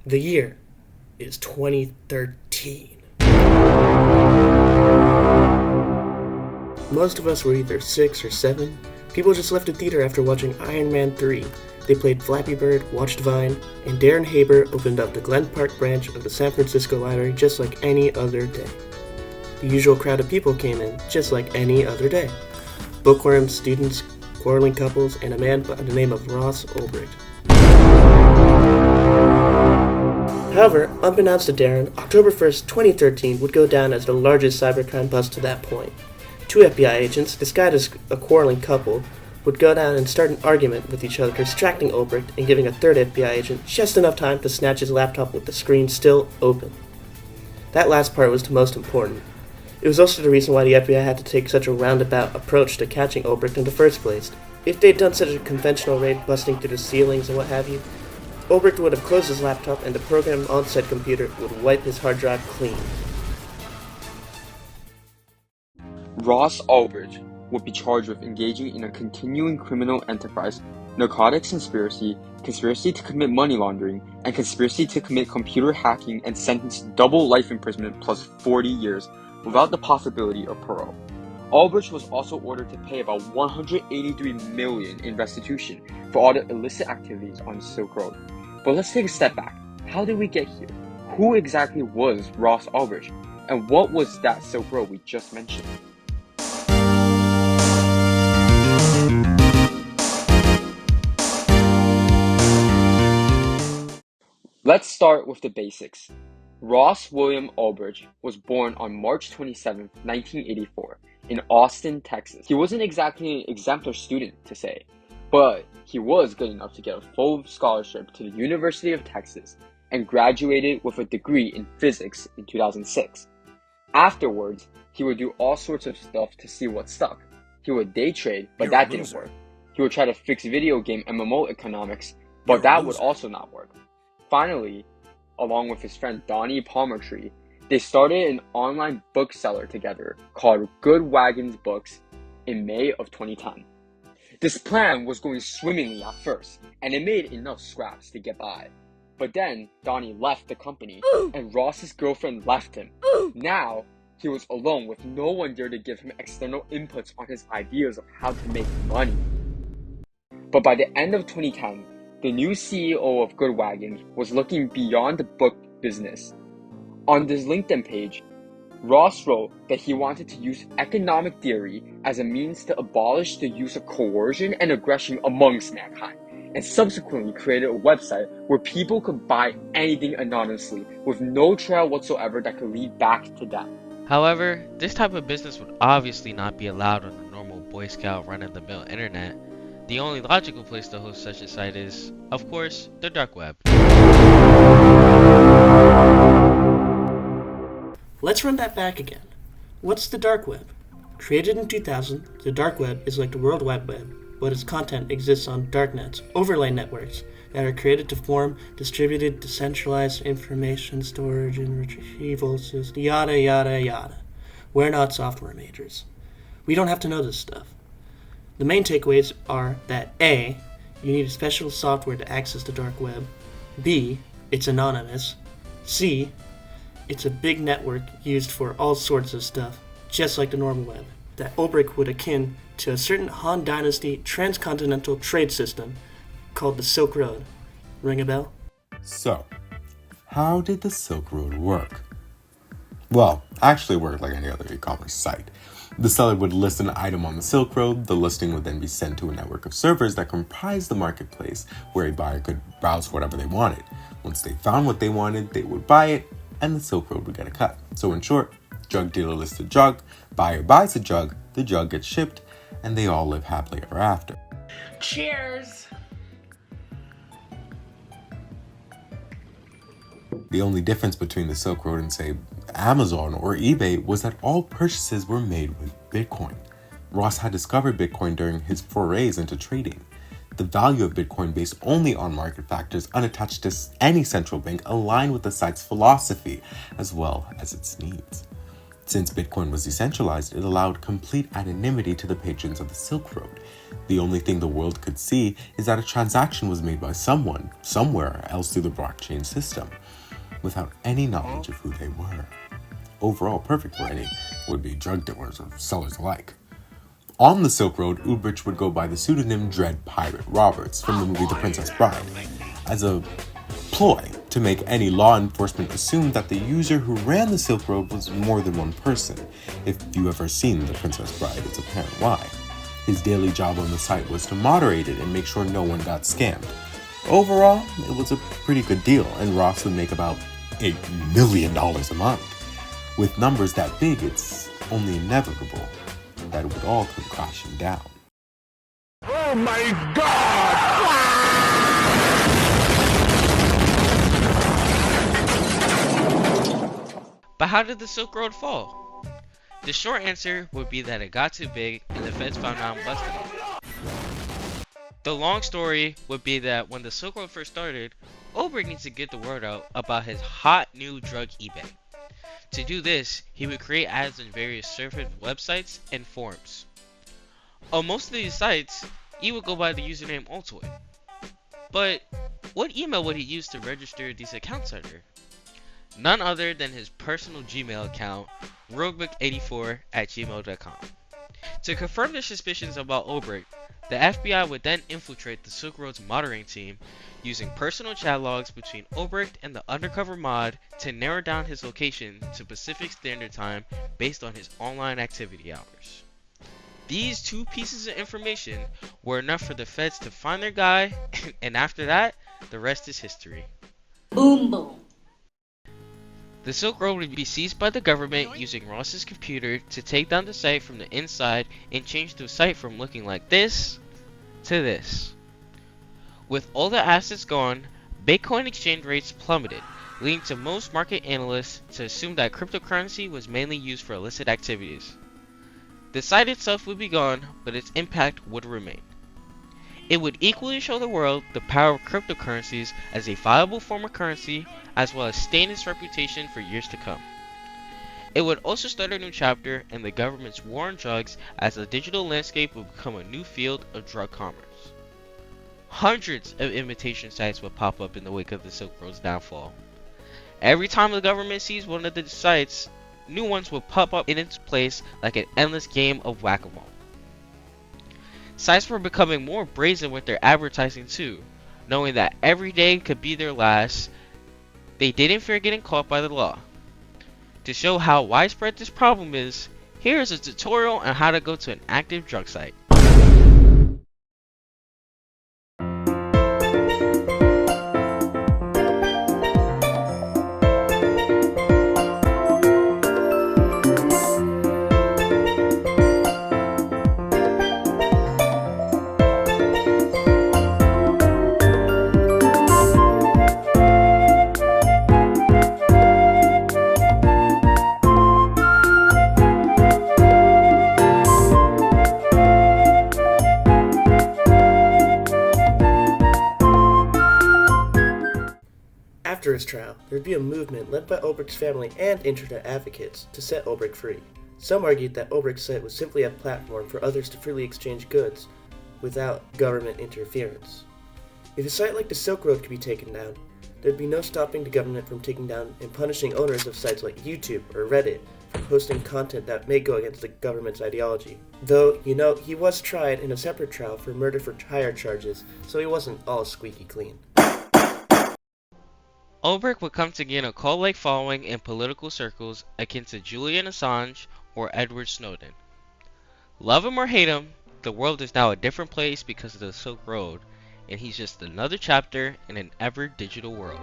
The year is 2013. Most of us were either 6 or 7. People just left the theater after watching Iron Man 3. They played Flappy Bird, watched Vine, and Darren Haber opened up the Glen Park branch of the San Francisco Library just like any other day. The usual crowd of people came in just like any other day. Bookworms, students, quarreling couples, and a man by the name of Ross Ulbricht. However, unbeknownst to Darren, October 1st, 2013 would go down as the largest cybercrime bust to that point. 2 FBI agents, disguised as a quarreling couple, would go down and start an argument with each other, distracting Ulbricht and giving a third FBI agent just enough time to snatch his laptop with the screen still open. That last part was the most important. It was also the reason why the FBI had to take such a roundabout approach to catching Ulbricht in the first place. If they'd done such a conventional raid, busting through the ceilings and what have you, Ulbricht would have closed his laptop and the program on said computer would wipe his hard drive clean. Ross Ulbricht would be charged with engaging in a continuing criminal enterprise, narcotics conspiracy, conspiracy to commit money laundering, and conspiracy to commit computer hacking, and sentenced to double life imprisonment plus 40 years without the possibility of parole. Ulbricht was also ordered to pay about $183 million in restitution for all the illicit activities on the Silk Road. But let's take a step back. How did we get here? Who exactly was Ross Ulbricht? And what was that Silk Road we just mentioned? Let's start with the basics. Ross William Ulbricht was born on March 27, 1984, in Austin, Texas. He wasn't exactly an exemplar student, to say, but he was good enough to get a full scholarship to the University of Texas and graduated with a degree in physics in 2006. Afterwards, he would do all sorts of stuff to see what stuck. He would day trade, but that didn't work. He would try to fix video game MMO economics, but that would also not work. Finally, along with his friend Donnie Palmertree, they started an online bookseller together called Good Wagons Books in May of 2010. This plan was going swimmingly at first, and it made enough scraps to get by. But then Donnie left the company, and Ross's girlfriend left him. Now, he was alone with no one there to give him external inputs on his ideas of how to make money. But by the end of 2010, the new CEO of Good Wagons was looking beyond the book business. On this LinkedIn page, Ross wrote that he wanted to use economic theory as a means to abolish the use of coercion and aggression amongst mankind, and subsequently created a website where people could buy anything anonymously with no trail whatsoever that could lead back to them. However, this type of business would obviously not be allowed on the normal Boy Scout run-of-the-mill internet. The only logical place to host such a site is, of course, the dark web. Let's run that back again. What's the dark web? Created in 2000, the dark web is like the World Wide Web, but its content exists on darknets, overlay networks, that are created to form distributed, decentralized information storage and retrieval systems, yada yada yada. We're not software majors. We don't have to know this stuff. The main takeaways are that A, you need a special software to access the dark web. B, it's anonymous. C, it's a big network used for all sorts of stuff, just like the normal web. That Ulbricht would akin to a certain Han Dynasty transcontinental trade system called the Silk Road. Ring a bell? So, how did the Silk Road work? Well, actually it worked like any other e-commerce site. The seller would list an item on the Silk Road. The listing would then be sent to a network of servers that comprised the marketplace, where a buyer could browse whatever they wanted. Once they found what they wanted, they would buy it, and the Silk Road would get a cut. So in short, drug dealer lists a drug, buyer buys a drug, the drug gets shipped, and they all live happily ever after. Cheers! The only difference between the Silk Road and, say, Amazon or eBay was that all purchases were made with Bitcoin. Ross had discovered Bitcoin during his forays into trading. The value of Bitcoin based only on market factors unattached to any central bank aligned with the site's philosophy as well as its needs. Since Bitcoin was decentralized, it allowed complete anonymity to the patrons of the Silk Road. The only thing the world could see is that a transaction was made by someone, somewhere else through the blockchain system, without any knowledge of who they were. Overall, perfect for any would-be drug dealers or sellers alike. On the Silk Road, Ulbricht would go by the pseudonym Dread Pirate Roberts from the movie The Princess Bride, as a ploy to make any law enforcement assume that the user who ran the Silk Road was more than one person. If you ever seen The Princess Bride, it's apparent why. His daily job on the site was to moderate it and make sure no one got scammed. Overall, it was a pretty good deal, and Ross would make about $8 million a month. With numbers that big, it's only inevitable that it would all come crashing down. Oh my God! But how did the Silk Road fall? The short answer would be that it got too big and the feds found out and busted it. The long story would be that when the Silk Road first started, Ulbricht needs to get the word out about his hot new drug eBay. To do this, he would create ads on various surfing websites and forums. On most of these sites, he would go by the username Altoid. But what email would he use to register these accounts under? None other than his personal Gmail account, roguebook84@gmail.com. To confirm their suspicions about Ulbricht, the FBI would then infiltrate the Silk Road's monitoring team using personal chat logs between Ulbricht and the undercover mod to narrow down his location to Pacific Standard Time based on his online activity hours. These two pieces of information were enough for the feds to find their guy, and after that, the rest is history. Boom boom. The Silk Road would be seized by the government using Ross's computer to take down the site from the inside and change the site from looking like this to this. With all the assets gone, Bitcoin exchange rates plummeted, leading to most market analysts to assume that cryptocurrency was mainly used for illicit activities. The site itself would be gone, but its impact would remain. It would equally show the world the power of cryptocurrencies as a viable form of currency, as well as stain its reputation for years to come. It would also start a new chapter in the government's war on drugs, as the digital landscape would become a new field of drug commerce. Hundreds of imitation sites would pop up in the wake of the Silk Road's downfall. Every time the government sees one of the sites, new ones will pop up in its place like an endless game of whack-a-mole. Sites were becoming more brazen with their advertising too, knowing that every day could be their last. They didn't fear getting caught by the law. To show how widespread this problem is, here is a tutorial on how to go to an active drug site. After his trial, there would be a movement led by Ulbricht's family and internet advocates to set Ulbricht free. Some argued that Ulbricht's site was simply a platform for others to freely exchange goods without government interference. If a site like the Silk Road could be taken down, there'd be no stopping the government from taking down and punishing owners of sites like YouTube or Reddit for posting content that may go against the government's ideology. Though, he was tried in a separate trial for murder for hire charges, so he wasn't all squeaky clean. Ulbricht would come to gain a cult-like following in political circles akin to Julian Assange or Edward Snowden. Love him or hate him, the world is now a different place because of the Silk Road, and he's just another chapter in an ever-digital world.